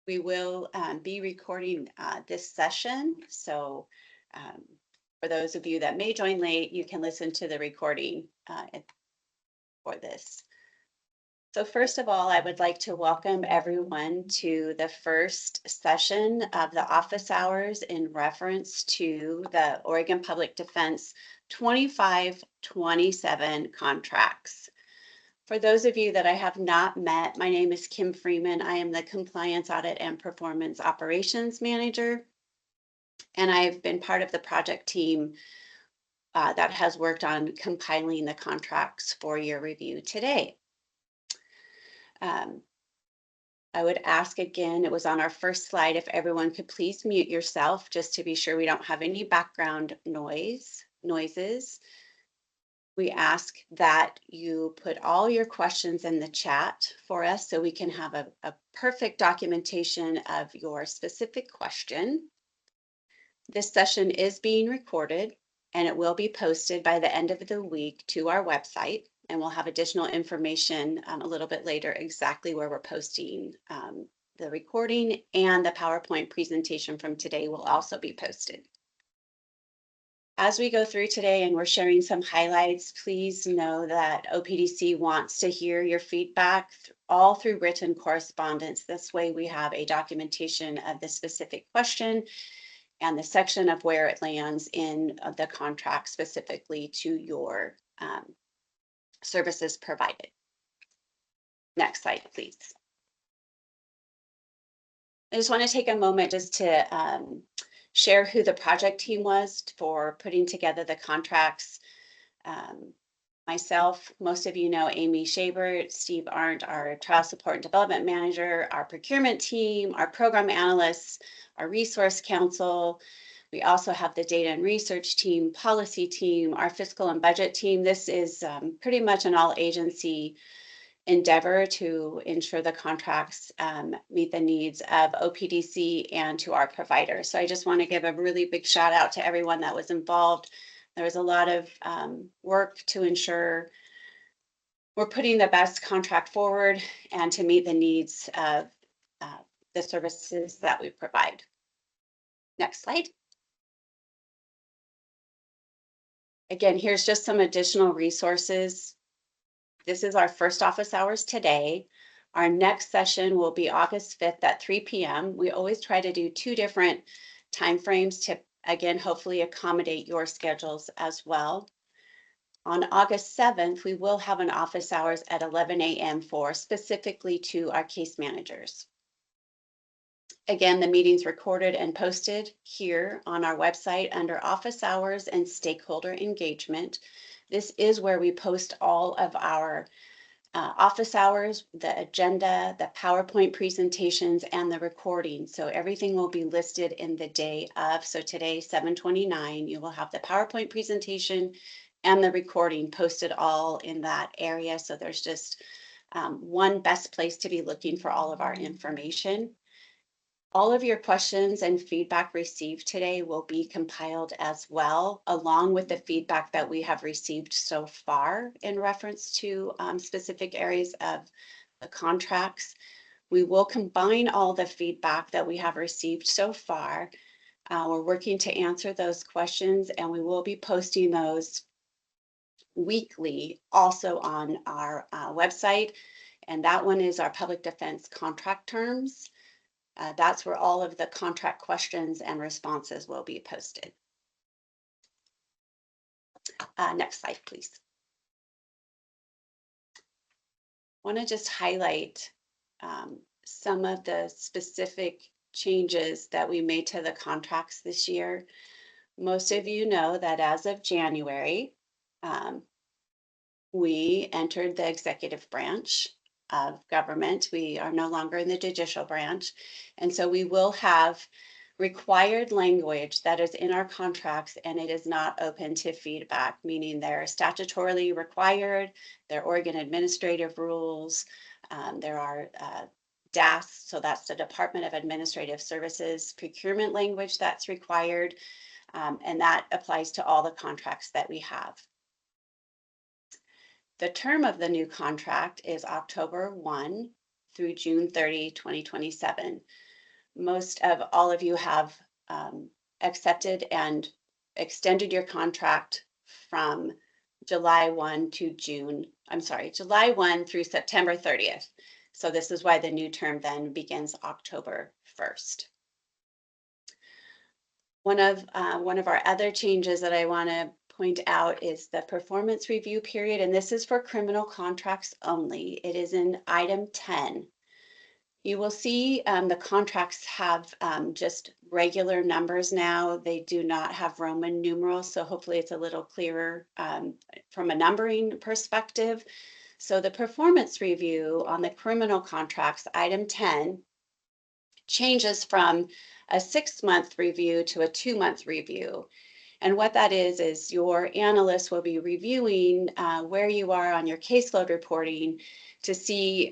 We will be recording this session. So for those of you that may join late, you can listen to the recording for this. So first of all, I would like to welcome everyone to the first session of the office hours in reference to the Oregon Public Defense 25-27 contracts. For those of you that I have not met, my name is Kim Freeman. I am the Compliance Audit and Performance Operations Manager, and I've been part of the project team that has worked on compiling the contracts for your review today. I would ask again, it was on our first slide, if everyone could please mute yourself just to be sure we don't have any background noises. We ask that you put all your questions in the chat for us so we can have a perfect documentation of your specific question. This session is being recorded and it will be posted by the end of the week to our website, and we'll have additional information a little bit later exactly where we're posting the recording, and the PowerPoint presentation from today will also be posted. As we go through today and we're sharing some highlights, please know that OPDC wants to hear your feedback all through written correspondence. This way we have a documentation of the specific question and the section of where it lands in the contract specifically to your services provided. Next slide, please. I just want to take a moment just to share who the project team was for putting together the contracts. Myself, most of you know Amy Shabert, Steve Arndt, our trial support and development manager, our procurement team, our program analysts, our resource council. We also have the data and research team, policy team, our fiscal and budget team. This is pretty much an all agency endeavor to ensure the contracts meet the needs of OPDC and to our providers. So I just want to give a really big shout out to everyone that was involved. There was a lot of work to ensure we're putting the best contract forward and to meet the needs of the services that we provide. Next slide. Again, here's just some additional resources. This is our first office hours today. Our next session will be August 5th at 3 p.m. We always try to do 2 different timeframes to, again, hopefully accommodate your schedules as well. On August 7th, we will have an office hours at 11 a.m. for specifically to our case managers. Again, the meeting's recorded and posted here on our website under office hours and stakeholder engagement. This is where we post all of our office hours, the agenda, the PowerPoint presentations, and the recording. So everything will be listed in the day of. So today, 7/29, you will have the PowerPoint presentation and the recording posted all in that area. So there's just one best place to be looking for all of our information. All of your questions and feedback received today will be compiled as well, along with the feedback that we have received so far in reference to specific areas of the contracts. We will combine all the feedback that we have received so far. We're working to answer those questions, and we will be posting those weekly also on our website. And that one is our public defense contract terms. That's where all of the contract questions and responses will be posted. Next slide, please. I want to just highlight some of the specific changes that we made to the contracts this year. Most of you know that as of January, we entered the executive branch of government. We are no longer in the judicial branch. And so we will have required language that is in our contracts, and it is not open to feedback, meaning they're statutorily required, they're Oregon administrative rules, there are DAS, so that's the Department of Administrative Services procurement language that's required, and that applies to all the contracts that we have. The term of the new contract is October 1 through June 30, 2027. most of all of you have accepted and extended your contract from July 1 to July 1 through September 30th. So this is why the new term then begins October 1st. One of our other changes that I want to point out is the performance review period, and this is for criminal contracts only. It is in item 10. You will see the contracts have just regular numbers now. They do not have Roman numerals, so hopefully it's a little clearer from a numbering perspective. So the performance review on the criminal contracts, item 10, changes from a 6-month review to a 2-month review. And what that is your analyst will be reviewing where you are on your caseload reporting to see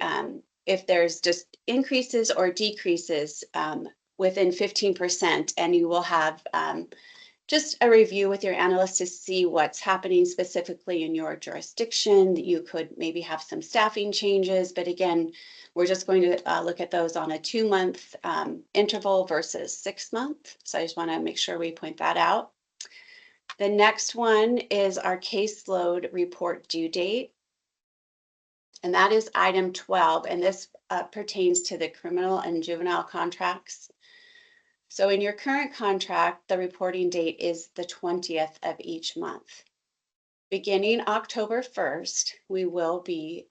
if there's just increases or decreases within 15%. And you will have just a review with your analyst to see what's happening specifically in your jurisdiction. You could maybe have some staffing changes, but again, we're just going to look at those on a 2-month interval versus 6-month. So I just want to make sure we point that out. The next one is our caseload report due date. And that is item 12. And this pertains to the criminal and juvenile contracts. So in your current contract, the reporting date is the 20th of each month. Beginning October 1st, we will be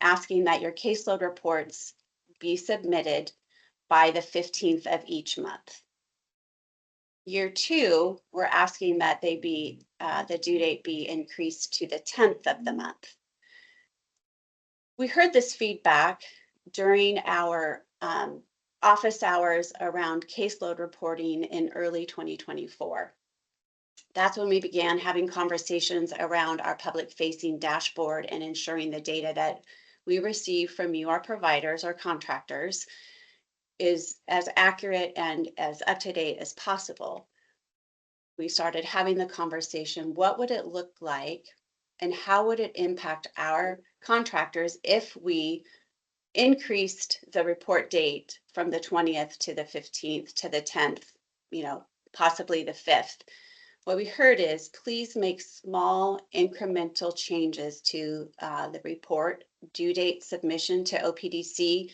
asking that your caseload reports be submitted by the 15th of each month. Year 2, we're asking that they be the due date be increased to the 10th of the month. We heard this feedback during our office hours around caseload reporting in early 2024. That's when we began having conversations around our public-facing dashboard and ensuring the data that we receive from you, our providers or contractors, is as accurate and as up-to-date as possible. We started having the conversation, what would it look like and how would it impact our contractors if we increased the report date from the 20th to the 15th to the 10th, possibly the 5th. What we heard is please make small incremental changes to the report due date submission to OPDC,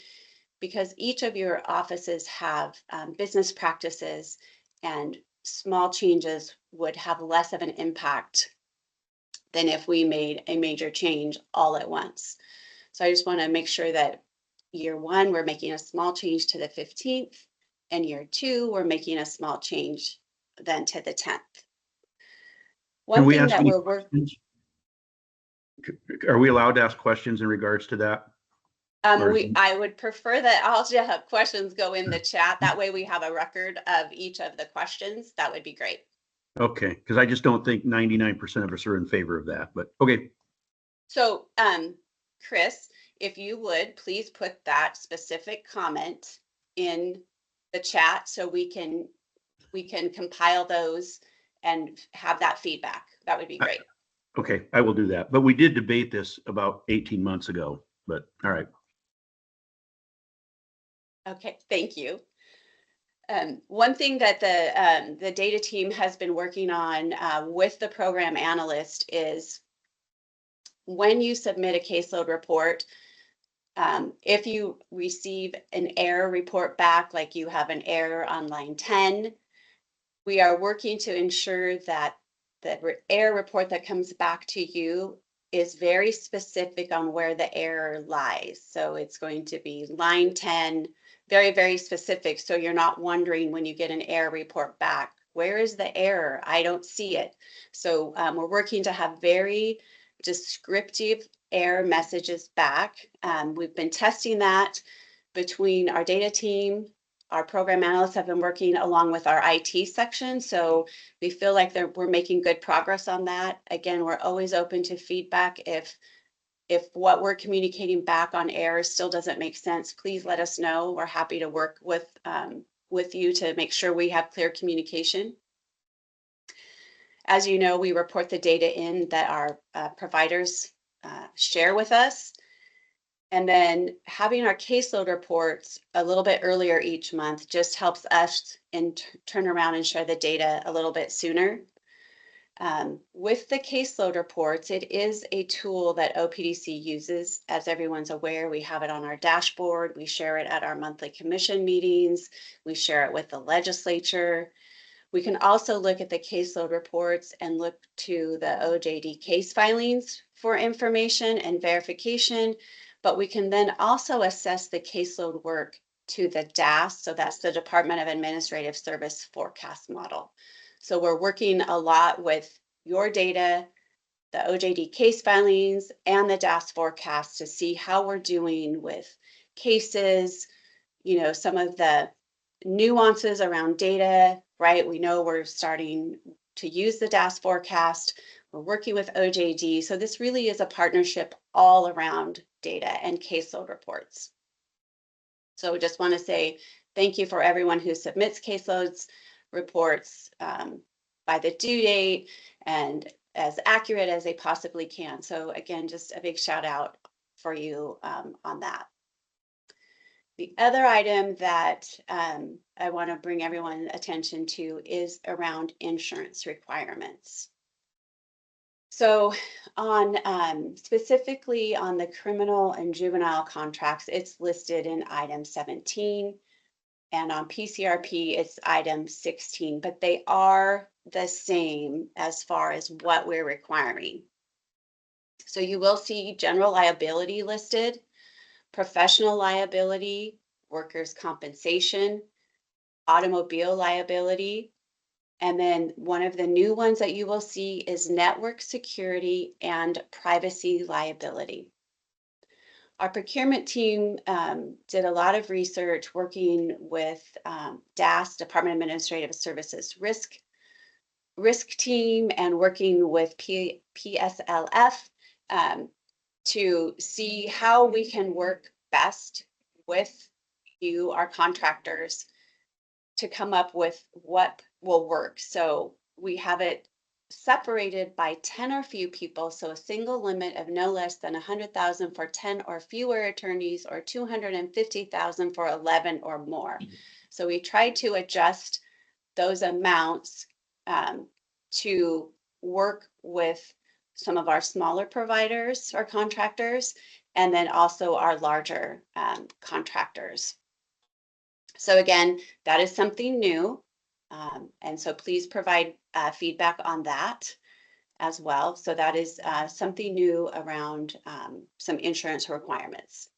because each of your offices have business practices, and small changes would have less of an impact than if we made a major change all at once. So I just want to make sure that year 1, we're making a small change to the 15th, and year 2, we're making a small change then to the 10th. Can we ask any questions? Are we allowed to ask questions in regards to that? I would prefer that all the questions go in the chat. That way we have a record of each of the questions. That would be great. Okay, because I just don't think 99% of us are in favor of that, but okay. So, Chris, if you would please put that specific comment in the chat so we can compile those and have that feedback. That would be great. Okay, I will do that. But we did debate this about 18 months ago, but all right. Okay, thank you. One thing that the data team has been working on with the program analyst is when you submit a caseload report, if you receive an error report back, like you have an error on line 10, we are working to ensure that the error report that comes back to you is very specific on where the error lies. So it's going to be line 10, very, very specific. So you're not wondering when you get an error report back, where is the error? I don't see it. So we're working to have very descriptive error messages back. We've been testing that between our data team. Our program analysts have been working along with our IT section, so we feel like we're making good progress on that. Again, we're always open to feedback. If what we're communicating back on errors still doesn't make sense, please let us know. We're happy to work with you to make sure we have clear communication. As you know, we report the data in that our providers share with us. And then having our caseload reports a little bit earlier each month just helps us turn around and share the data a little bit sooner. With the caseload reports, it is a tool that OPDC uses. As everyone's aware, we have it on our dashboard. We share it at our monthly commission meetings. We share it with the legislature. We can also look at the caseload reports and look to the OJD case filings for information and verification, but we can then also assess the caseload work to the DAS, so that's the Department of Administrative Service forecast model. So we're working a lot with your data, the OJD case filings, and the DAS forecast to see how we're doing with cases, some of the nuances around data, right? We know we're starting to use the DAS forecast. We're working with OJD. So this really is a partnership all around data and caseload reports. So we just want to say thank you for everyone who submits caseloads reports by the due date and as accurate as they possibly can. So again, just a big shout out for you on that. The other item that I want to bring everyone's attention to is around insurance requirements. So on specifically on the criminal and juvenile contracts, it's listed in item 17, and on PCRP, it's item 16, but they are the same as far as what we're requiring. So you will see general liability listed, professional liability, workers' compensation, automobile liability, and then one of the new ones that you will see is network security and privacy liability. Our procurement team did a lot of research working with DAS, Department of Administrative Services risk team, and working with PSLF to see how we can work best with you, our contractors, to come up with what will work. So we have it separated by 10 or few people. So a single limit of no less than 100,000 for 10 or fewer attorneys, or 250,000 for 11 or more. So we tried to adjust those amounts to work with some of our smaller providers or contractors, and then also our larger contractors. So again, that is something new. And so please provide feedback on that as well. So that is something new around some insurance requirements.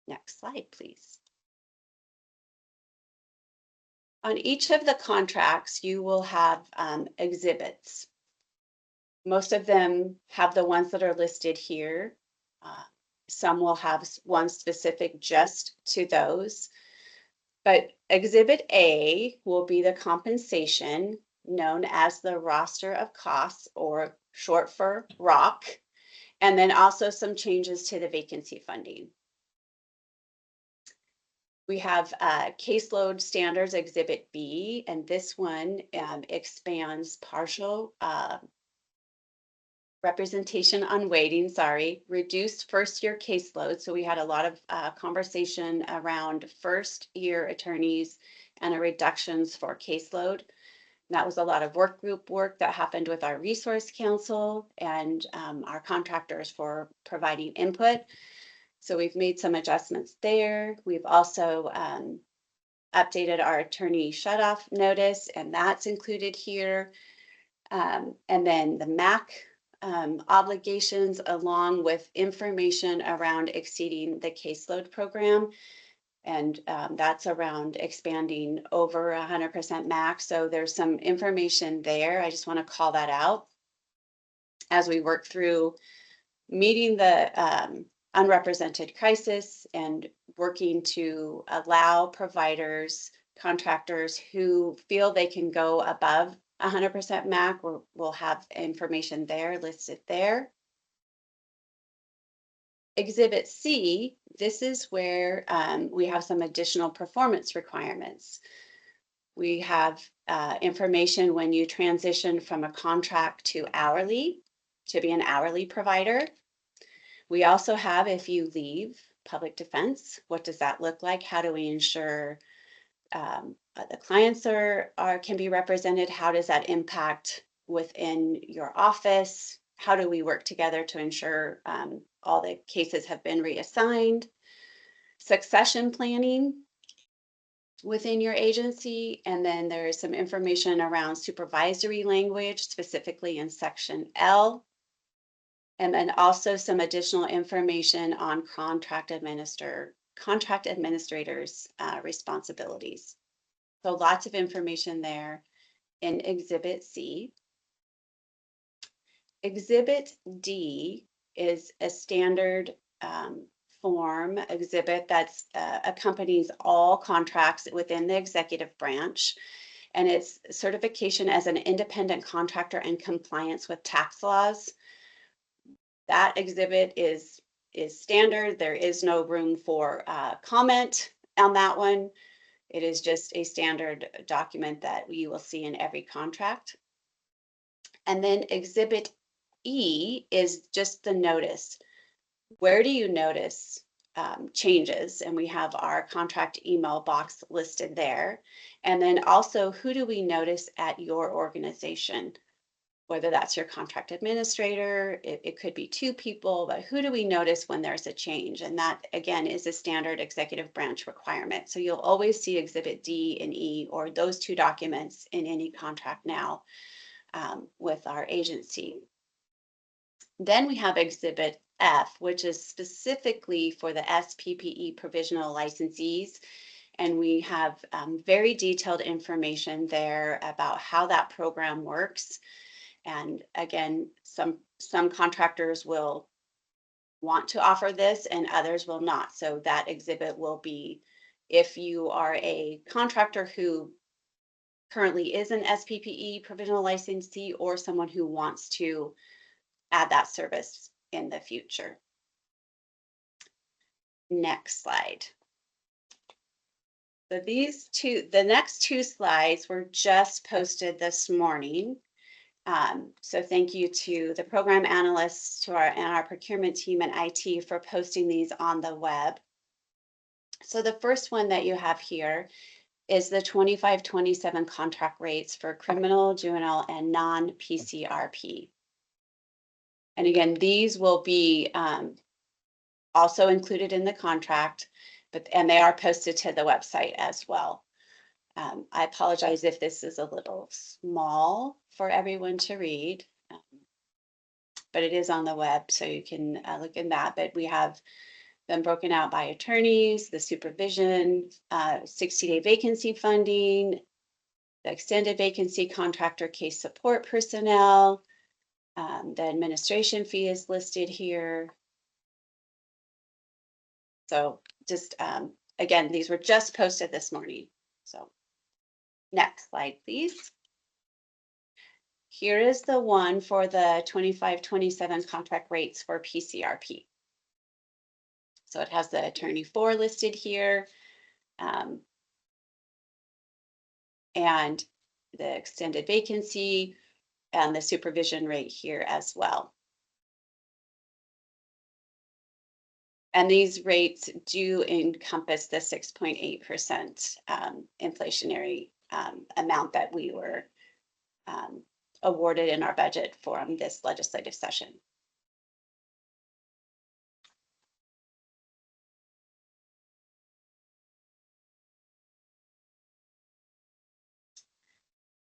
Next slide, please. On each of the contracts, you will have exhibits. Most of them have the ones that are listed here. Some will have one specific just to those. But Exhibit A will be the compensation, known as the roster of costs, or short for ROC, and then also some changes to the vacancy funding. We have caseload standards, Exhibit B, and this one expands partial representation on waiting, reduced first year caseload. So we had a lot of conversation around first year attorneys and a reductions for caseload. And that was a lot of work group work that happened with our resource council and our contractors for providing input. So we've made some adjustments there. We've also updated our attorney shutoff notice, and that's included here. And then the MAC obligations, along with information around exceeding the caseload program. And that's around expanding over 100% MAC. So there's some information there. I just want to call that out as we work through meeting the unrepresented crisis and working to allow providers, contractors who feel they can go above 100% MAC, we'll have information there listed there. Exhibit C, this is where we have some additional performance requirements. We have information when you transition from a contract to hourly. to be an hourly provider. We also have, if you leave public defense, what does that look like? How do we ensure the clients can be represented? How does that impact within your office? How do we work together to ensure all the cases have been reassigned? Succession planning within your agency, and then there is some information around supervisory language, specifically in section L, and then also some additional information on contract administrators' responsibilities. So lots of information there in Exhibit C. Exhibit D is a standard form exhibit that accompanies all contracts within the executive branch, and it's certification as an independent contractor in compliance with tax laws. That exhibit is standard. There is no room for comment on that one. It is just a standard document that you will see in every contract. And then Exhibit E is just the notice. Where do you notice changes? And we have our contract email box listed there. And then also, who do we notice at your organization? Whether that's your contract administrator, it could be two people, but who do we notice when there's a change? And that, again, is a standard executive branch requirement. So you'll always see Exhibit D and E, or those two documents, in any contract now with our agency. Then we have Exhibit F, which is specifically for the SPPE provisional licensees. And we have very detailed information there about how that program works. And again, some contractors will want to offer this and others will not. So that exhibit will be, if you are a contractor who currently is an SPPE provisional licensee, or someone who wants to add that service in the future. Next slide. So the next two slides were just posted this morning. So thank you to the program analysts, and our procurement team and IT for posting these on the web. So the first one that you have here is the 25-27 contract rates for criminal, juvenile, and non-PCRP. And again, these will be also included in the contract, and they are posted to the website as well. I apologize if this is a little small for everyone to read, but it is on the web, so you can look in that. But we have them broken out by attorneys, the supervision, 60-day vacancy funding, the extended vacancy contractor case support personnel, the administration fee is listed here. So just, again, these were just posted this morning. So next slide, please. Here is the one for the 25-27 contract rates for PCRP. So it has the attorney for listed here, and the extended vacancy and the supervision rate here as well. And these rates do encompass the 6.8% inflationary amount that we were awarded in our budget from this legislative session.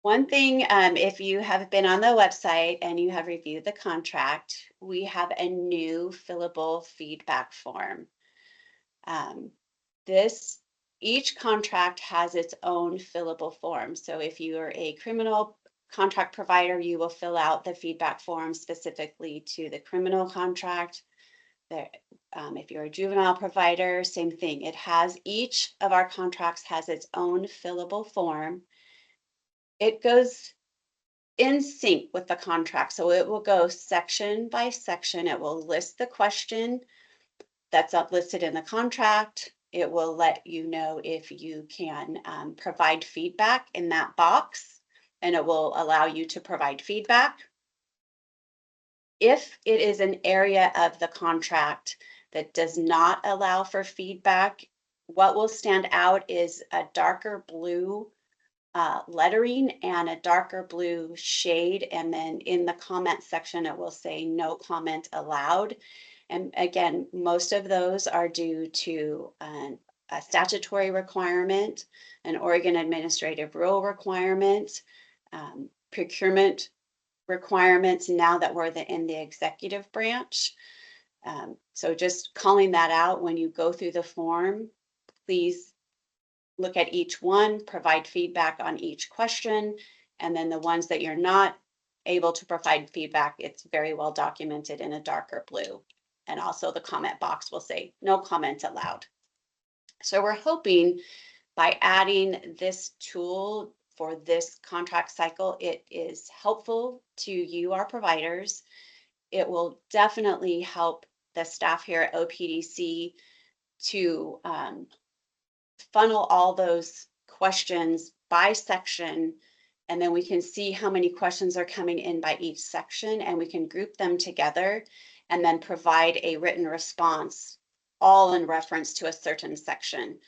One thing, if you have been on the website and you have reviewed the contract, we have a new fillable feedback form. Each contract has its own fillable form. So if you are a criminal contract provider, you will fill out the feedback form specifically to the criminal contract. If you're a juvenile provider, same thing. Each of our contracts has its own fillable form. It goes in sync with the contract. So it will go section by section. It will list the question that's listed in the contract. It will let you know if you can provide feedback in that box, and it will allow you to provide feedback. If it is an area of the contract that does not allow for feedback, what will stand out is a darker blue lettering and a darker blue shade. And then in the comment section, it will say no comment allowed. And again, most of those are due to a statutory requirement, an Oregon administrative rule requirement, procurement requirements now that we're in the executive branch. So just calling that out when you go through the form, please look at each one, provide feedback on each question, and then the ones that you're not able to provide feedback, it's very well documented in a darker blue. And also the comment box will say no comment allowed. So we're hoping by adding this tool for this contract cycle, it is helpful to you, our providers. It will definitely help the staff here at OPDC to funnel all those questions by section, and then we can see how many questions are coming in by each section, and we can group them together and then provide a written response, all in reference to a certain section.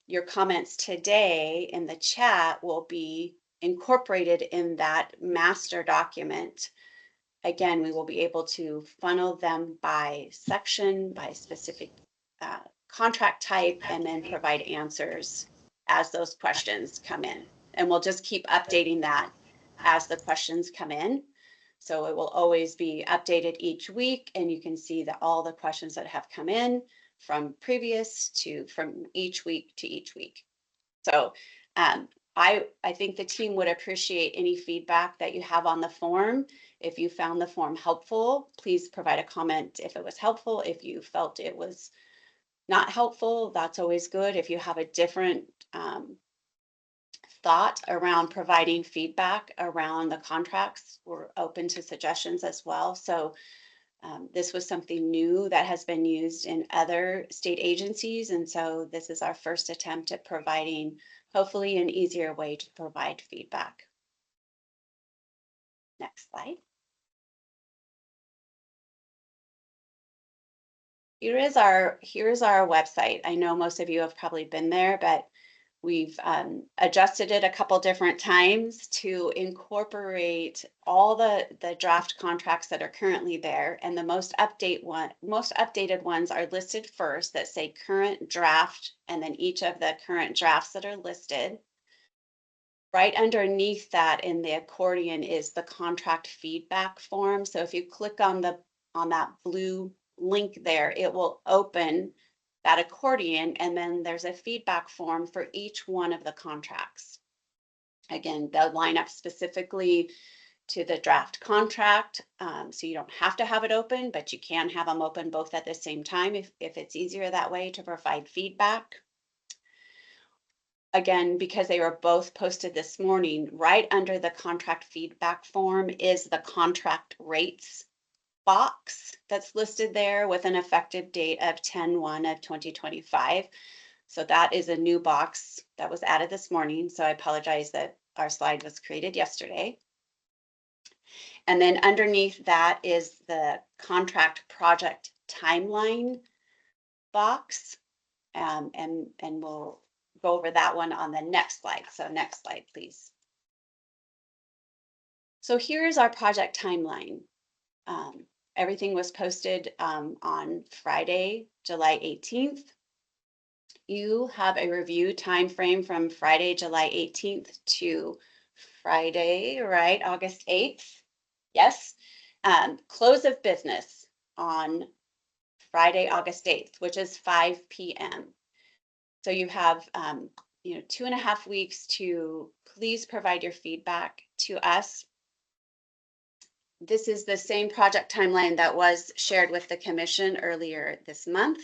Your comments today in the chat will be incorporated in that master document. Again, we will be able to funnel them by section, by specific contract type, and then provide answers as those questions come in. And we'll just keep updating that as the questions come in. So it will always be updated each week, and you can see that all the questions that have come in from previous to from each week to each week. So I think the team would appreciate any feedback that you have on the form. If you found the form helpful, please provide a comment if it was helpful. If you felt it was not helpful, that's always good. If you have a different thought around providing feedback around the contracts, we're open to suggestions as well. So this was something new that has been used in other state agencies. And so this is our first attempt at providing hopefully an easier way to provide feedback. Next slide. Here's our website. I know most of you have probably been there, but we've adjusted it a couple different times to incorporate all the draft contracts that are currently there. And the most updated ones are listed first that say current draft, and then each of the current drafts that are listed. Right underneath that in the accordion is the contract feedback form. So if you click on that blue link there, it will open that accordion, and then there's a feedback form for each one of the contracts. Again, they'll line up specifically to the draft contract, so you don't have to have it open, but you can have them open both at the same time if it's easier that way to provide feedback. Again, because they were both posted this morning, right under the contract feedback form is the contract rates box that's listed there with an effective date of 10/1 of 2025. So that is a new box that was added this morning. So I apologize that our slide was created yesterday. And then underneath that is the contract project timeline box. And we'll go over that one on the next slide. So next slide, please. So here's our project timeline. Everything was posted on Friday, July 18th. You have a review time frame from Friday, July 18th to Friday, right, August 8th. Yes. Close of business on Friday, August 8th, which is 5 p.m. So you have 2.5 weeks to please provide your feedback to us. This is the same project timeline that was shared with the commission earlier this month.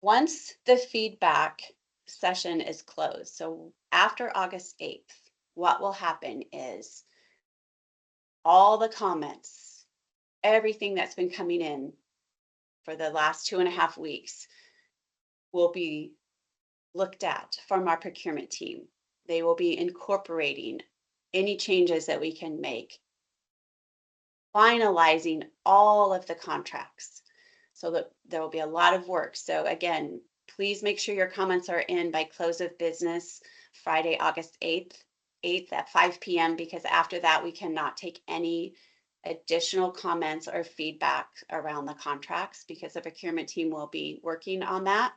Once the feedback session is closed, so after August 8th, what will happen is all the comments, everything that's been coming in for the last 2.5 weeks will be looked at from our procurement team. They will be incorporating any changes that we can make finalizing all of the contracts. So that there will be a lot of work. So again, please make sure your comments are in by close of business Friday, August 8th at 5 p.m. because after that we cannot take any additional comments or feedback around the contracts because the procurement team will be working on that.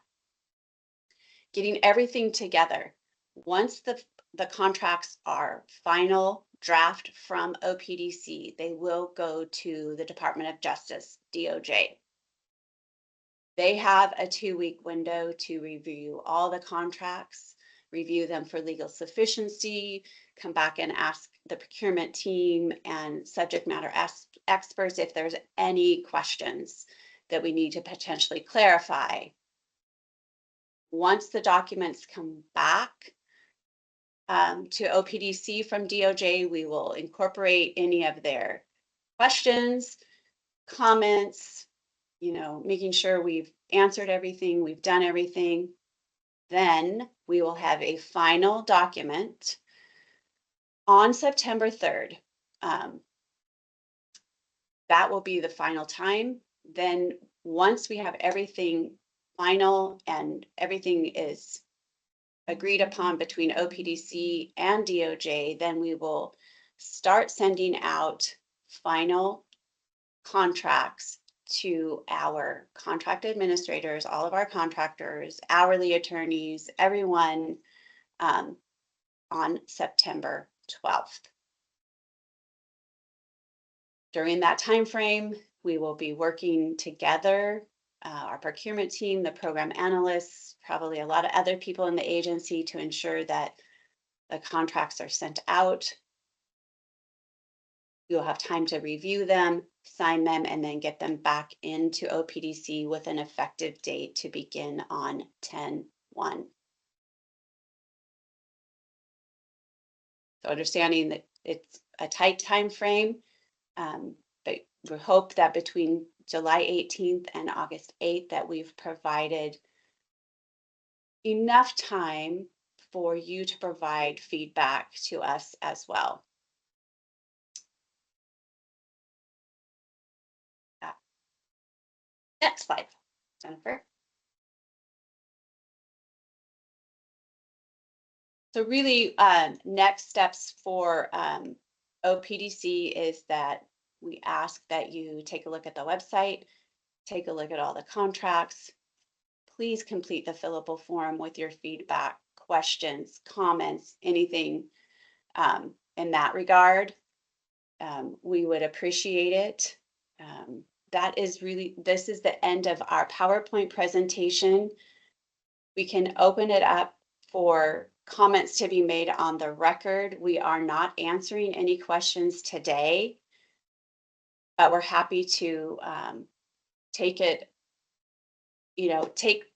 Getting everything together. Once the contracts are final draft from OPDC, they will go to the Department of Justice, DOJ. They have a 2-week window to review all the contracts, review them for legal sufficiency, come back and ask the procurement team and subject matter experts if there's any questions that we need to potentially clarify. Once the documents come back to OPDC from DOJ, we will incorporate any of their questions, comments, making sure we've answered everything, we've done everything. Then we will have a final document on September 3rd. That will be the final time. Then once we have everything final and everything is agreed upon between OPDC and DOJ, then we will start sending out final contracts to our contract administrators, all of our contractors, hourly attorneys, everyone on September 12th. During that time frame, we will be working together, our procurement team, the program analysts, probably a lot of other people in the agency to ensure that the contracts are sent out. You'll have time to review them, sign them, and then get them back into OPDC with an effective date to begin on 10/1. So understanding that it's a tight time frame, but we hope that between July 18th and August 8th that we've provided enough time for you to provide feedback to us as well. Next slide, Jennifer. So really, next steps for OPDC is that we ask that you take a look at the website, take a look at all the contracts. Please complete the fillable form with your feedback, questions, comments, anything in that regard. We would appreciate it. This is the end of our PowerPoint presentation. We can open it up for comments to be made on the record. We are not answering any questions today, but we're happy to take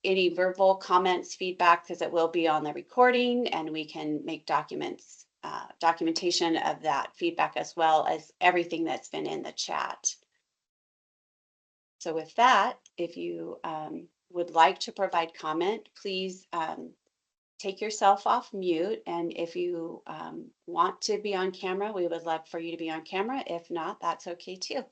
any verbal comments, feedback, because it will be on the recording and we can make documentation of that feedback as well as everything that's been in the chat. So with that, if you would like to provide comment, please take yourself off mute. And if you want to be on camera, we would love for you to be on camera. If not, that's okay too.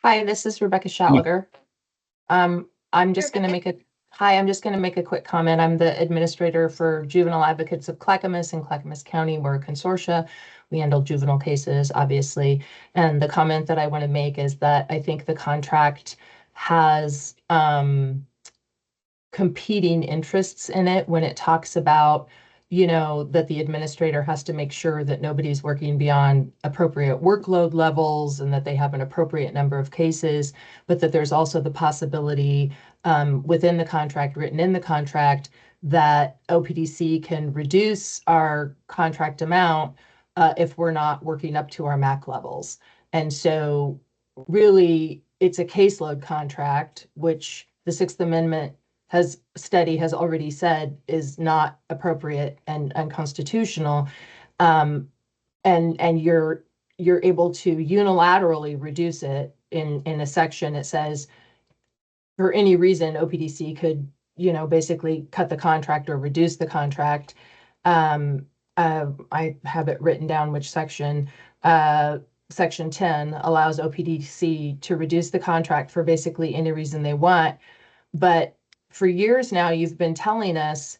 Hi, this is Rebecca Schattliger. I'm just going to make a quick comment. I'm the administrator for Juvenile Advocates of Clackamas and Clackamas County. We're a consortia. We handle juvenile cases, obviously. And the comment that I want to make is that I think the contract has competing interests in it when it talks about that the administrator has to make sure that nobody's working beyond appropriate workload levels and that they have an appropriate number of cases, but that there's also the possibility within the contract, written in the contract, that OPDC can reduce our contract amount if we're not working up to our MAC levels. And so really it's a caseload contract, which the Sixth Amendment has already said is not appropriate and unconstitutional. and you're able to unilaterally reduce it in a section. It says, for any reason, OPDC could, basically cut the contract or reduce the contract. I have it written down which section. Section 10 allows OPDC to reduce the contract for basically any reason they want. But for years now, you've been telling us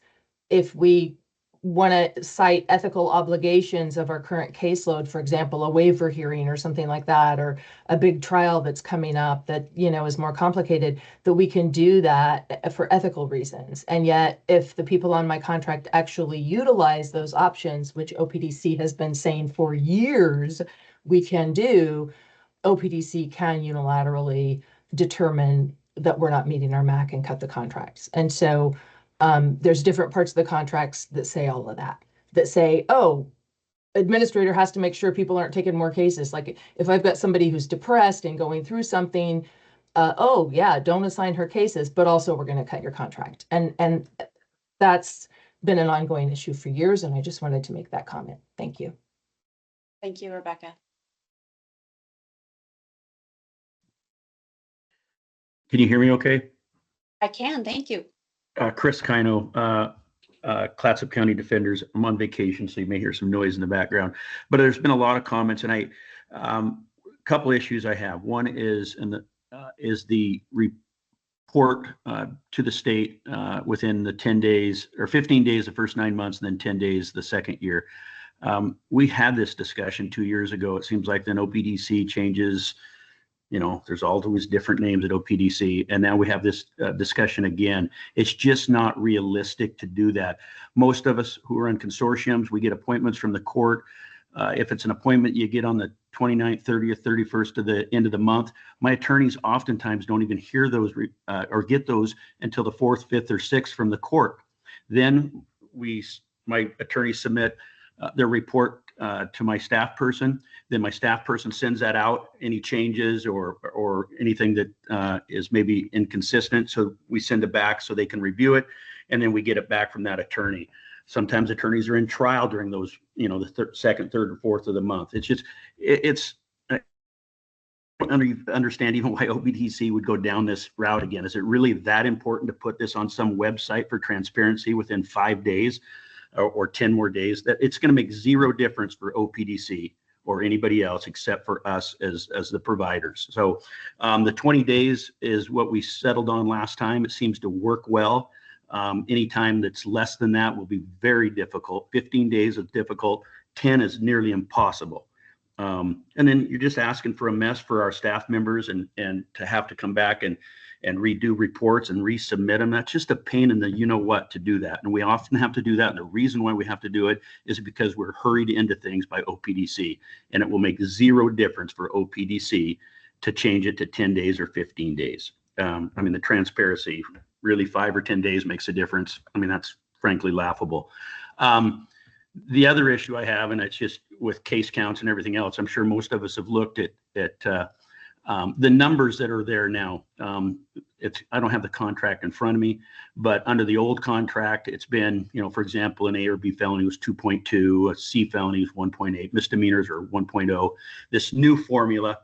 if we want to cite ethical obligations of our current caseload, for example, a waiver hearing or something like that, or a big trial that's coming up that, is more complicated, that we can do that for ethical reasons. And yet, if the people on my contract actually utilize those options, which OPDC has been saying for years we can do, OPDC can unilaterally determine that we're not meeting our MAC and cut the contracts. And so there's different parts of the contracts that say all of that say, oh, administrator has to make sure people aren't taking more cases. Like if I've got somebody who's depressed and going through something, oh yeah, don't assign her cases, but also we're going to cut your contract. And that's been an ongoing issue for years. And I just wanted to make that comment. Thank you. Thank you, Rebecca. Can you hear me okay? I can, thank you. Chris Kino, Clatsop County Defenders. I'm on vacation, so you may hear some noise in the background. But there's been a lot of comments, and couple issues I have. One is the report to the state within the 10 days or 15 days the first 9 months, and then 10 days the second year. We had this discussion 2 years ago. It seems like then OPDC changes. There's always different names at OPDC, and now we have this discussion again. It's just not realistic to do that. Most of us who are in consortiums, we get appointments from the court. If it's an appointment you get on the 29th, 30th, 31st to the end of the month, my attorneys oftentimes don't even hear those or get those until the 4th, 5th, or 6th from the court. Then my attorneys submit their report to my staff person. Then my staff person sends that out, any changes or anything that is maybe inconsistent. So we send it back so they can review it, and then we get it back from that attorney. Sometimes attorneys are in trial during those, the second, third, or fourth of the month. It's just, I don't understand even why OPDC would go down this route again. Is it really that important to put this on some website for transparency within 5 days or 10 more days? That it's going to make zero difference for OPDC or anybody else except for us as the providers. So the 20 days is what we settled on last time. It seems to work well. Any time that's less than that will be very difficult. 15 days is difficult. 10 is nearly impossible. And then you're just asking for a mess for our staff members and to have to come back and redo reports and resubmit them. That's just a pain in the what to do that. And we often have to do that. And the reason why we have to do it is because we're hurried into things by OPDC, and it will make zero difference for OPDC to change it to 10 days or 15 days. The transparency, really 5 or 10 days makes a difference. That's frankly laughable. The other issue I have, and it's just with case counts and everything else, I'm sure most of us have looked at the numbers that are there now. I don't have the contract in front of me, but under the old contract, it's been, for example, an A or B felony was 2.2, a C felony was 1.8, misdemeanors are 1.0. This new formula,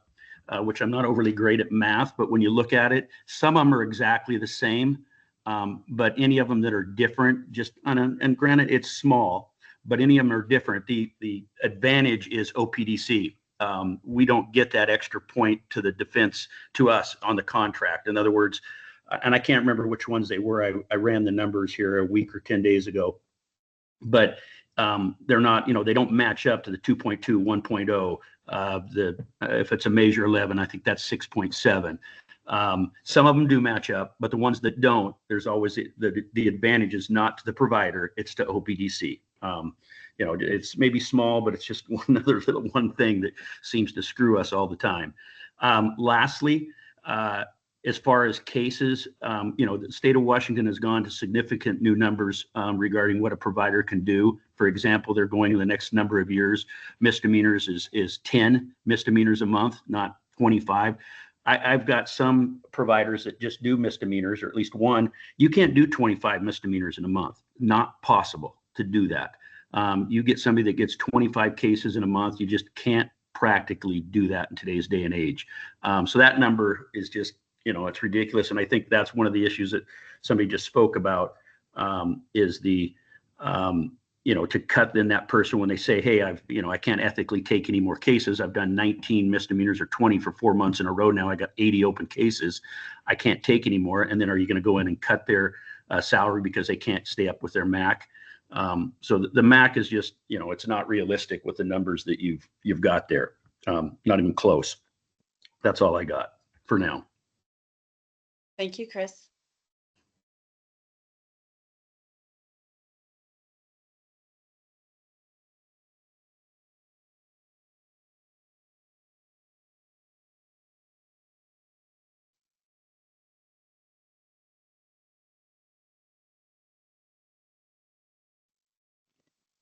which I'm not overly great at math, but when you look at it, some of them are exactly the same, but any of them that are different, and granted, it's small, but any of them are different. The advantage is OPDC. We don't get that extra point to the defense to us on the contract. In other words, and I can't remember which ones they were. I ran the numbers here a week or 10 days ago, but they're not, they don't match up to the 2.2, 1.0. If it's a measure 11, I think that's 6.7. Some of them do match up, but the ones that don't, there's always the advantage is not to the provider, it's to OPDC. It's maybe small, but it's just one other little one thing that seems to screw us all the time. Lastly, as far as cases, the state of Washington has gone to significant new numbers regarding what a provider can do. For example, they're going in the next number of years, misdemeanors is 10 misdemeanors a month, not 25. I've got some providers that just do misdemeanors, or at least one. You can't do 25 misdemeanors in a month. Not possible to do that. You get somebody that gets 25 cases in a month, you just can't practically do that in today's day and age. So that number is just, it's ridiculous. And I think that's one of the issues that somebody just spoke about, is the, to cut in that person when they say, hey, I can't ethically take any more cases. I've done 19 misdemeanors or 20 for 4 months in a row. Now I got 80 open cases. I can't take anymore. And then are you going to go in and cut their salary because they can't stay up with their MAC? So the MAC is just, it's not realistic with the numbers that you've got there. Not even close. That's all I got for now. Thank you, Chris.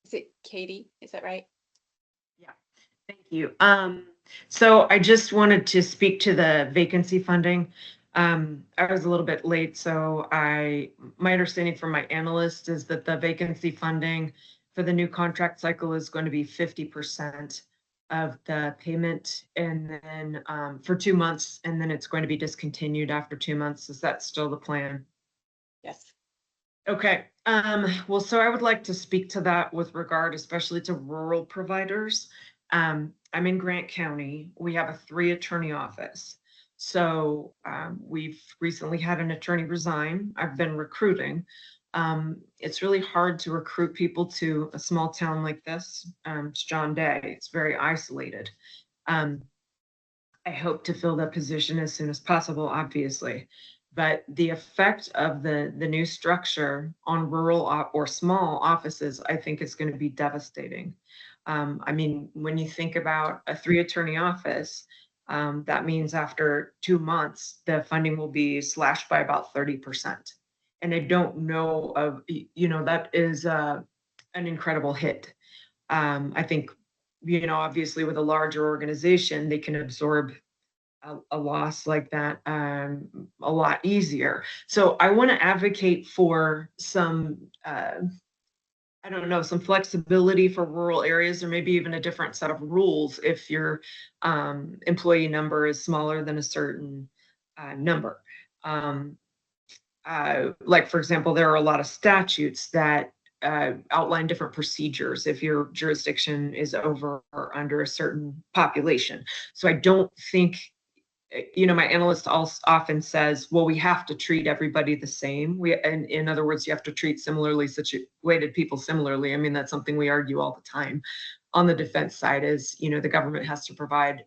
Is it Katie? Is that right? Yeah, thank you. So I just wanted to speak to the vacancy funding. I was a little bit late, so my understanding from my analyst is that the vacancy funding for the new contract cycle is going to be 50% of the payment, and then for 2 months, and then it's going to be discontinued after 2 months. Is that still the plan? Yes. Okay, well, so I would like to speak to that with regard, especially to rural providers. I'm in Grant County. We have a 3-attorney office. So we've recently had an attorney resign. I've been recruiting. It's really hard to recruit people to a small town like this. It's John Day. It's very isolated. I hope to fill that position as soon as possible, obviously. But the effect of the new structure on rural or small offices, I think is going to be devastating. I mean, when you think about a 3-attorney office, that means after 2 months, the funding will be slashed by about 30%. And I don't know of, that is an incredible hit. I think, obviously with a larger organization, they can absorb a loss like that a lot easier. So I want to advocate for some, I don't know, some flexibility for rural areas, or maybe even a different set of rules if your employee number is smaller than a certain number. Like, for example, there are a lot of statutes that outline different procedures if your jurisdiction is over or under a certain population. So I don't think, my analyst also often says, well, we have to treat everybody the same. And in other words, you have to treat similarly situated people similarly. I mean, that's something we argue all the time on the defense side is, the government has to provide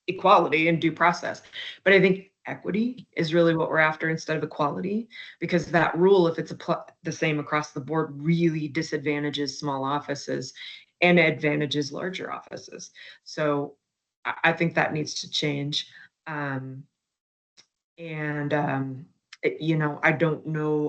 equality and due process. But I think equity is really what we're after instead of equality, because that rule, if it's the same across the board, really disadvantages small offices and advantages larger offices. So I think that needs to change. I don't know.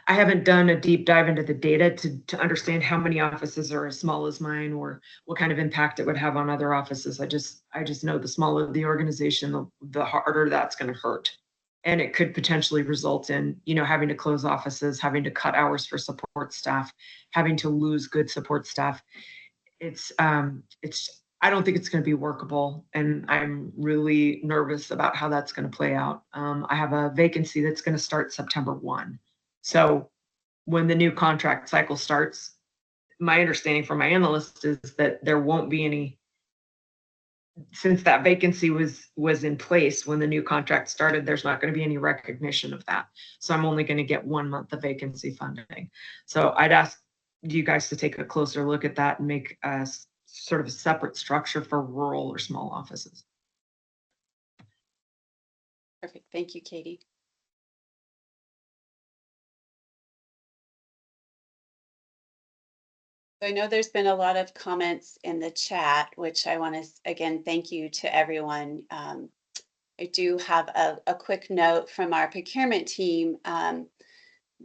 I haven't done a deep dive into the data to understand how many offices are as small as mine, or what kind of impact it would have on other offices. I just know the smaller the organization, the harder that's going to hurt. And it could potentially result in, having to close offices, having to cut hours for support staff, having to lose good support staff. I don't think it's going to be workable, and I'm really nervous about how that's going to play out. I have a vacancy that's going to start September 1. So when the new contract cycle starts, my understanding from my analyst is that there won't be any, since that vacancy was in place when the new contract started, there's not going to be any recognition of that. So I'm only going to get 1 month of vacancy funding. So I'd ask you guys to take a closer look at that and make a sort of a separate structure for rural or small offices. Perfect. Thank you, Katie. So I know there's been a lot of comments in the chat, which I want to, again, thank you to everyone. I do have a quick note from our procurement team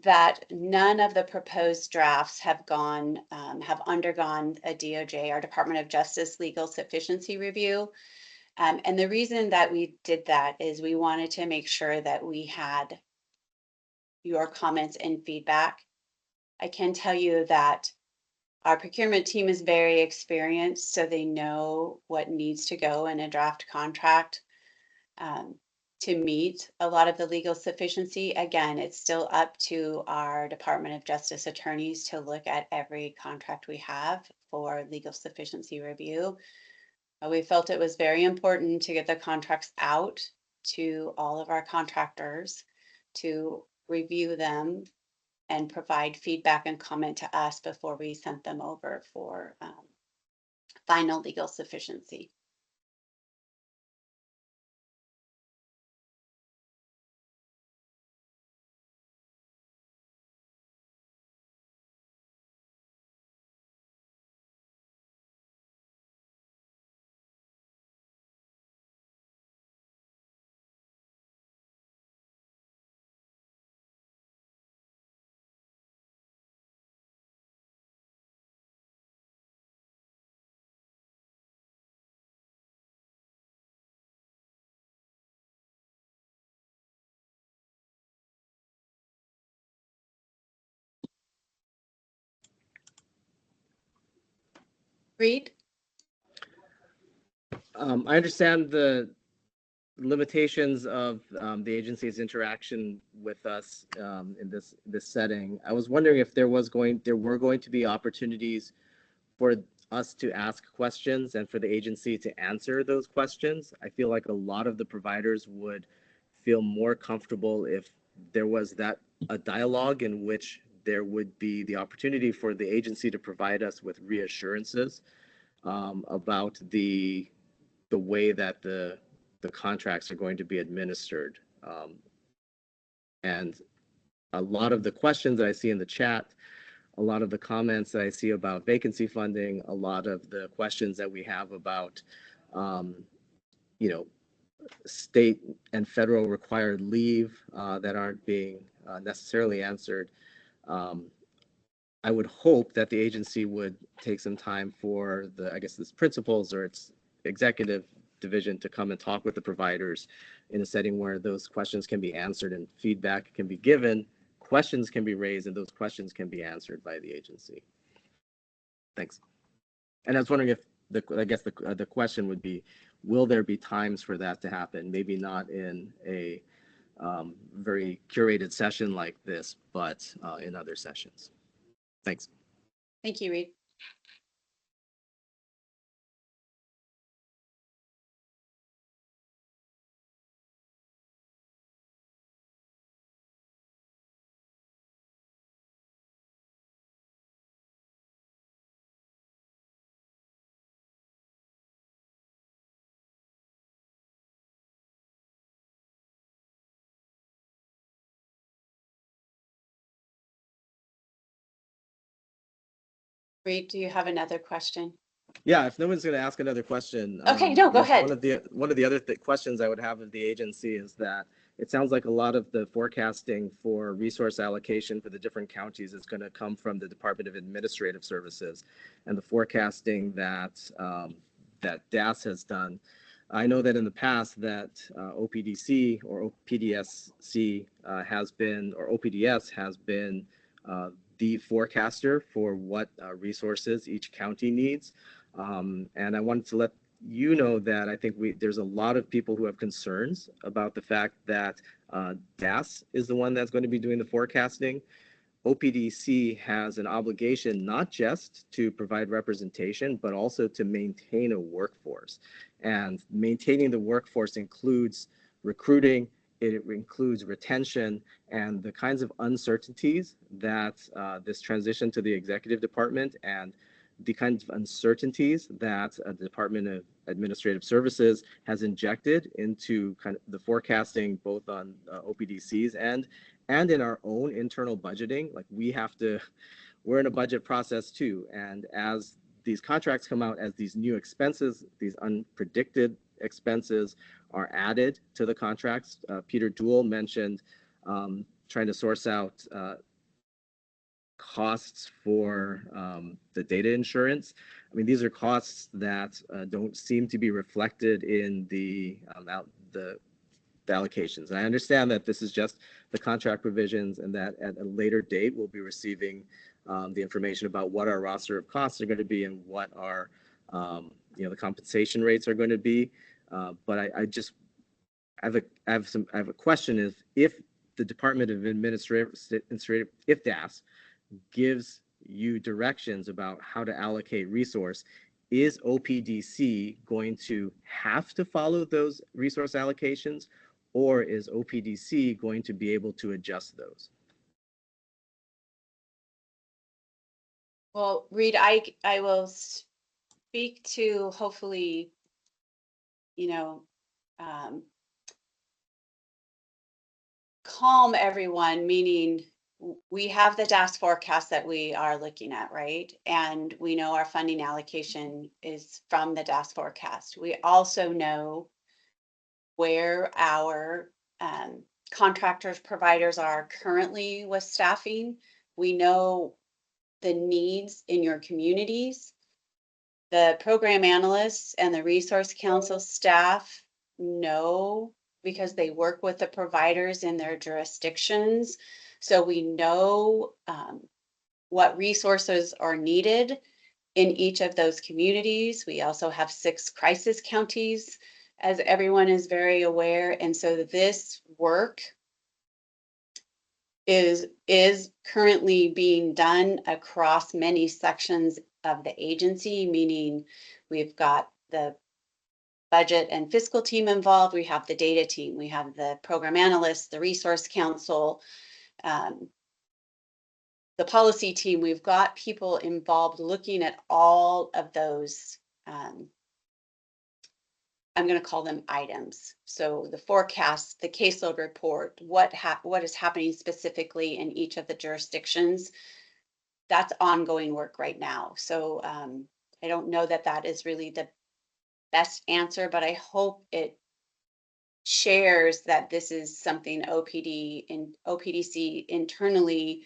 that none of the proposed drafts have undergone a DOJ, our Department of Justice, legal sufficiency review. And the reason that we did that is we wanted to make sure that we had your comments and feedback I can tell you that our procurement team is very experienced, so they know what needs to go in a draft contract to meet a lot of the legal sufficiency. Again, it's still up to our Department of Justice attorneys to look at every contract we have for legal sufficiency review. We felt it was very important to get the contracts out to all of our contractors to review them and provide feedback and comment to us before we sent them over for final legal sufficiency. Reed? I understand the limitations of the agency's interaction with us in this setting. I was wondering if there were going to be opportunities for us to ask questions and for the agency to answer those questions. I feel like a lot of the providers would feel more comfortable if there was a dialogue in which there would be the opportunity for the agency to provide us with reassurances about the way that the contracts are going to be administered. And a lot of the questions that I see in the chat, a lot of the comments that I see about vacancy funding, a lot of the questions that we have about, you know, state and federal required leave that aren't being necessarily answered. I would hope that the agency would take some time for its principals or its executive division to come and talk with the providers in a setting where those questions can be answered and feedback can be given, questions can be raised, and those questions can be answered by the agency. Thanks. And I was wondering if the question would be, will there be times for that to happen? Maybe not in a very curated session like this, but in other sessions. Thanks. Thank you, Reed. Reed, do you have another question? Yeah, if no one's going to ask another question. Okay, no, go ahead. One of the other questions I would have of the agency is that it sounds like a lot of the forecasting for resource allocation for the different counties is going to come from the Department of Administrative Services, and the forecasting that that DAS has done. I know that in the past that OPDC or OPDSC has been, or OPDS has been the forecaster for what resources each county needs. And I wanted to let you know that I think there's a lot of people who have concerns about the fact that DAS is the one that's going to be doing the forecasting. OPDC has an obligation not just to provide representation, but also to maintain a workforce. And maintaining the workforce includes recruiting, it includes retention, and the kinds of uncertainties that this transition to the executive department and the kinds of uncertainties that the Department of Administrative Services has injected into kind of the forecasting, both on OPDC's end and in our own internal budgeting. Like we're in a budget process too. And as these contracts come out, as these new expenses, these unpredicted expenses are added to the contracts, Peter Duell mentioned trying to source out costs for the data insurance. I mean, these are costs that don't seem to be reflected in the the allocations. And I understand that this is just the contract provisions and that at a later date, we'll be receiving the information about what our roster of costs are going to be and what our, the compensation rates are going to be. But I have a question is if the Department of Administrative, if DAS gives you directions about how to allocate resource, is OPDC going to have to follow those resource allocations, or is OPDC going to be able to adjust those? Well, Reed, I will speak to hopefully, um, calm everyone, meaning we have the DAS forecast that we are looking at, right? And we know our funding allocation is from the DAS forecast. We also know where our contractors, providers are currently with staffing. We know the needs in your communities. The program analysts and the resource council staff know because they work with the providers in their jurisdictions. So we know what resources are needed in each of those communities. We also have 6 crisis counties, as everyone is very aware. And so this work is currently being done across many sections of the agency, meaning we've got the budget and fiscal team involved, we have the data team, we have the program analysts, the resource council, the policy team. We've got people involved looking at all of those, I'm going to call them items. So the forecast, the caseload report, what is happening specifically in each of the jurisdictions, that's ongoing work right now. So I don't know that that is really the best answer, but I hope it shares that this is something OPDC internally,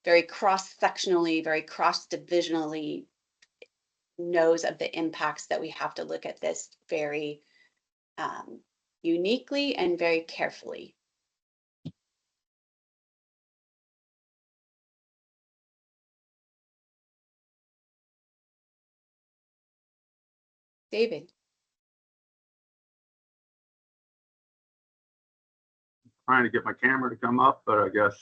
very cross-sectionally, very cross-divisionally knows of the impacts that we have to look at this very uniquely and very carefully. David. Trying to get my camera to come up, but I guess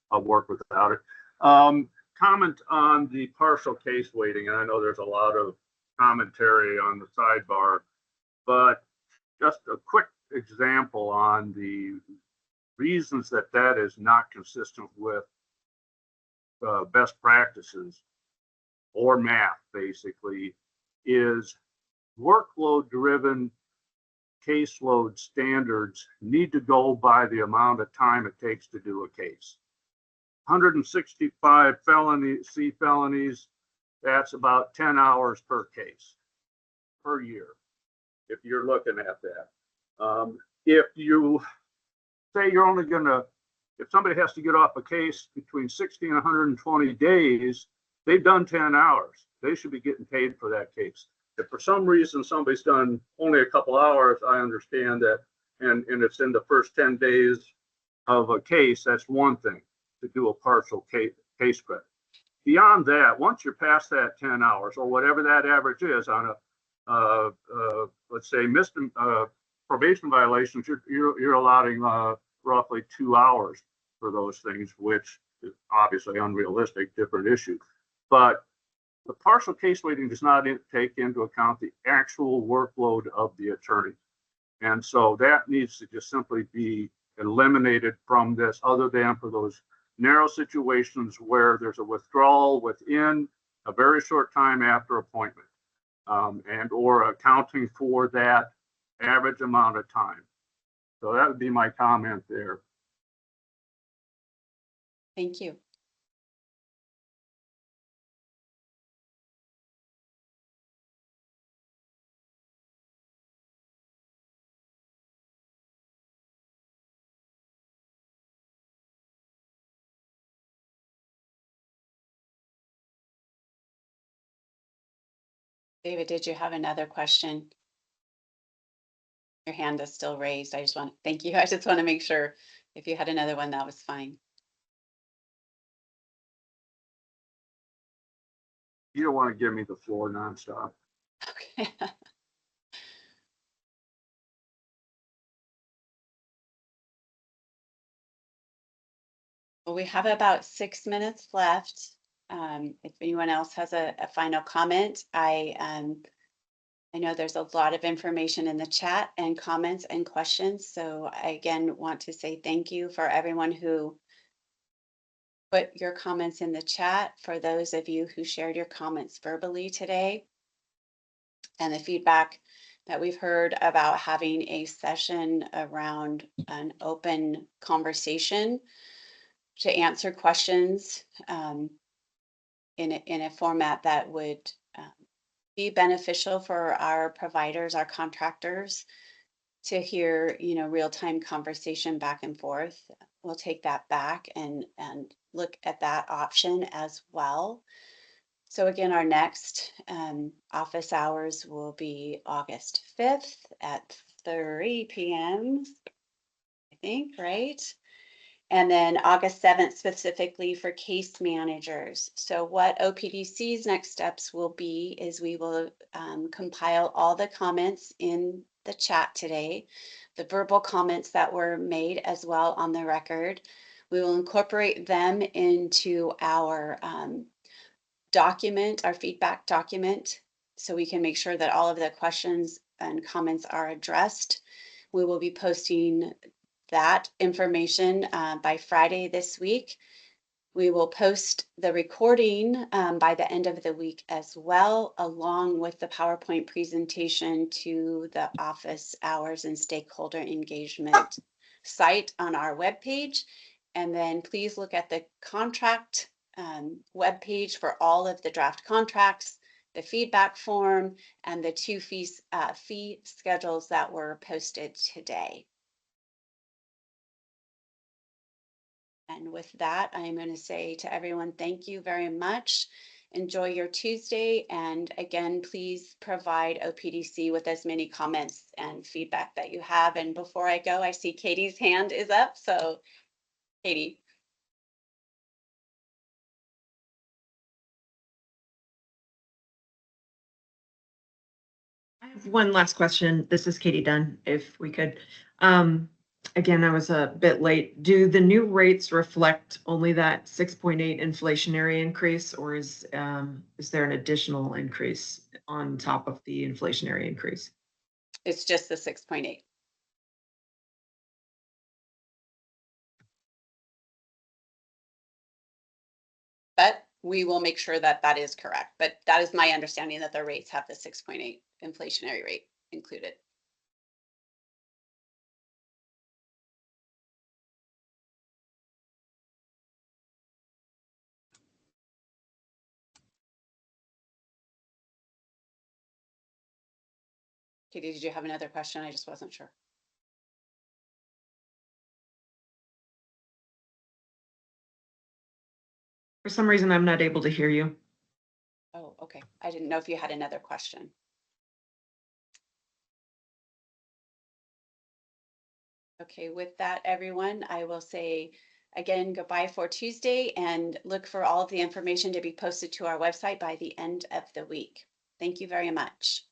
I'll work without it. Comment on the partial case weighting, and I know there's a lot of commentary on the sidebar, but just a quick example on the reasons that that is not consistent with best practices or math, basically, is workload driven caseload standards need to go by the amount of time it takes to do a case. 165 felonies, that's about 10 hours per case per year, if you're looking at that. If you say you're only gonna, if somebody has to get off a case between 60 and 120 days, they've done 10 hours. They should be getting paid for that case. If for some reason somebody's done only a couple hours, I understand that, and it's in the first 10 days of a case, that's one thing to do a partial case credit. Beyond that, once you're past that 10 hours or whatever that average is on a, let's say, probation violations, you're allotting roughly 2 hours for those things, which is obviously unrealistic, different issue. But the partial case weighting does not take into account the actual workload of the attorney. And so that needs to just simply be eliminated from this, other than for those narrow situations where there's a withdrawal within a very short time after appointment, and or accounting for that average amount of time. So that would be my comment there. Thank you. David, did you have another question? Your hand is still raised. I just want to thank you. I just want to make sure if you had another one, that was fine. You don't want to give me the floor nonstop. Okay. Well, we have about 6 minutes left. If anyone else has a final comment, I know there's a lot of information in the chat and comments and questions. So I again want to say thank you for everyone who put your comments in the chat, for those of you who shared your comments verbally today, and the feedback that we've heard about having a session around an open conversation to answer questions in a format that would be beneficial for our providers, our contractors, to hear, real-time conversation back and forth. We'll take that back and look at that option as well. So again, our next office hours will be August 5th at 3 p.m. I think, right? And then August 7th specifically for case managers. So what OPDC's next steps will be is we will compile all the comments in the chat today, the verbal comments that were made as well on the record. We will incorporate them into our document, our feedback document, so we can make sure that all of the questions and comments are addressed. We will be posting that information by Friday this week. We will post the recording by the end of the week as well, along with the PowerPoint presentation to the office hours and stakeholder engagement site on our webpage. And then please look at the contract webpage for all of the draft contracts, the feedback form, and the two fee schedules that were posted today. And with that, I am going to say to everyone, thank you very much. Enjoy your Tuesday. And again, please provide OPDC with as many comments and feedback that you have. And before I go, I see Katie's hand is up. So Katie. I have one last question. This is Katie Dunn, if we could. Again, I was a bit late. Do the new rates reflect only that 6.8 inflationary increase, or is there an additional increase on top of the inflationary increase? It's just the 6.8. But we will make sure that that is correct. But that is my understanding, that the rates have the 6.8 inflationary rate included. Katie, did you have another question? I just wasn't sure. For some reason, I'm not able to hear you. Oh, okay. I didn't know if you had another question. Okay, with that, everyone, I will say again, goodbye for Tuesday, and look for all of the information to be posted to our website by the end of the week. Thank you very much.